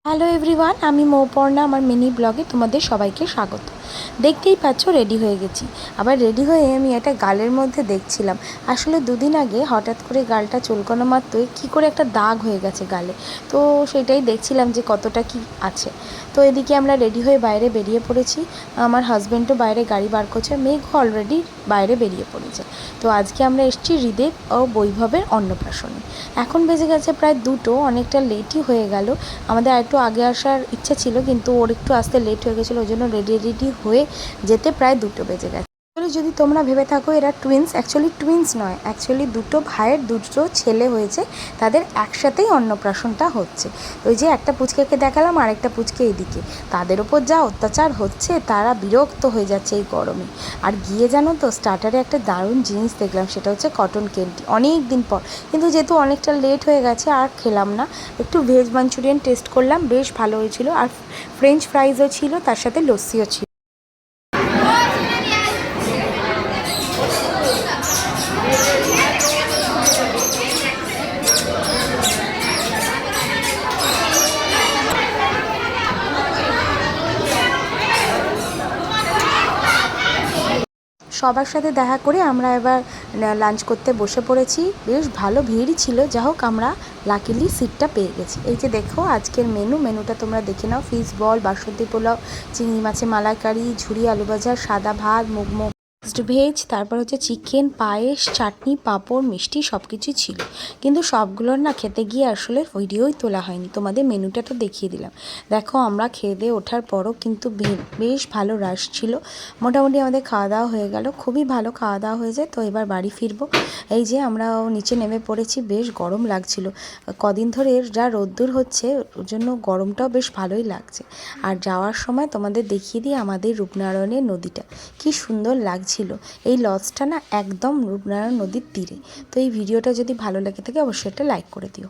Hello everyone, আমি মৌপর্ণা। আমার mini ব্লগে তোমাদের সবাইকে স্বাগত। দেখতেই পাচ্ছ রেডি হয়ে গেছি। আবার রেডি হয়ে আমি একটা গালের মধ্যে দেখছিলাম, আসলে দুদিন আগে হঠাৎ করে গালটা চুলকানো মাত্রই কী করে একটা দাগ হয়ে গেছে গালে। তো সেটাই দেখছিলাম যে কতটা কি আছে। তো এদিকে আমরা রেডি হয়ে বাইরে বেরিয়ে পড়েছি। আমার হাজব্যান্ডও বাইরে গাড়ি বার করছে, মেঘ অলরেডি বাইরে বেরিয়ে পড়েছে। তো আজকে আমরা এসেছি হৃদেব ও বৈভবের অন্নপ্রাশনে। এখন বেজে গেছে প্রায় 2টো, অনেকটা লেটই হয়ে গেল। আমাদের একটু আগে আসার ইচ্ছা ছিল, কিন্তু ওর একটু আসতে লেট হয়ে গেছিলো, ওই জন্য রেডি হয়ে যেতে প্রায় 2টো বেজে গেছে। যদি তোমরা ভেবে থাকো এরা টুইন্স, অ্যাকচুয়ালি টুইন্স নয়, অ্যাকচুয়ালি 2টো ভাইয়ের 2টো ছেলে হয়েছে, তাদের একসাথেই অন্নপ্রাশনটা হচ্ছে। ওই যে একটা পুচকেকে দেখালাম, আরেকটা পুচকে এদিকে, তাদের ওপর যা অত্যাচার হচ্ছে, তারা বিরক্ত হয়ে যাচ্ছে এই গরমে। আর গিয়ে জানো তো স্টার্টারে একটা দারুণ জিনিস দেখলাম, সেটা হচ্ছে কটন ক্যান্ডি, অনেক দিন পর। কিন্তু যেহেতু অনেকটা লেট হয়ে গেছে আর খেলাম না। একটু ভেজ মাঞ্চুরিয়ান টেস্ট করলাম, বেশ ভালো হয়েছিল। আর ফ্রেঞ্চ ফ্রাইজও ছিল, তার সাথে লস্যিও ছিল। সবার সাথে দেখা করে আমরা এবার লাঞ্চ করতে বসে পড়েছি। বেশ ভালো ভিড়ই ছিল, যা হোক আমরা লাকিলি সিটটা পেয়ে গেছি। এই যে দেখো আজকের মেনুটা তোমরা দেখে নাও। ফিশ বল, বাসন্তী পোলাও, চিংড়ি মাছের মালাইকারি, ঝুরি আলু ভাজা, সাদা ভাত, মুগমো মিক্সড ভেজ, তারপর হচ্ছে চিকেন, পায়েস, চাটনি, পাঁপড়, মিষ্টি সব কিছুই ছিল। কিন্তু সবগুলোর না খেতে গিয়ে আসলে ভিডিওই তোলা হয়নি, তোমাদের মেনুটা তো দেখিয়ে দিলাম। দেখো আমরা খেয়ে দিয়ে ওঠার পরও কিন্তু বেশ ভালো রাশ ছিল। মোটামুটি আমাদের খাওয়া দাওয়া হয়ে গেল, খুবই ভালো খাওয়া দাওয়া হয়ে যায়। তো এবার বাড়ি ফিরবো। এই যে আমরাও নিচে নেমে পড়েছি, বেশ গরম লাগছিল। কদিন ধরে যা রোদ্দুর হচ্ছে, ওর জন্য গরমটাও বেশ ভালোই লাগছে। আর যাওয়ার সময় তোমাদের দেখিয়ে দিই আমাদের রূপনারায়ণের নদীটা, কি সুন্দর লাগছিল। এই লজটা না একদম রূপনারায়ণ নদীর তীরে। তো এই ভিডিওটা যদি ভালো লেগে থাকে অবশ্যই একটা লাইক করে দিও।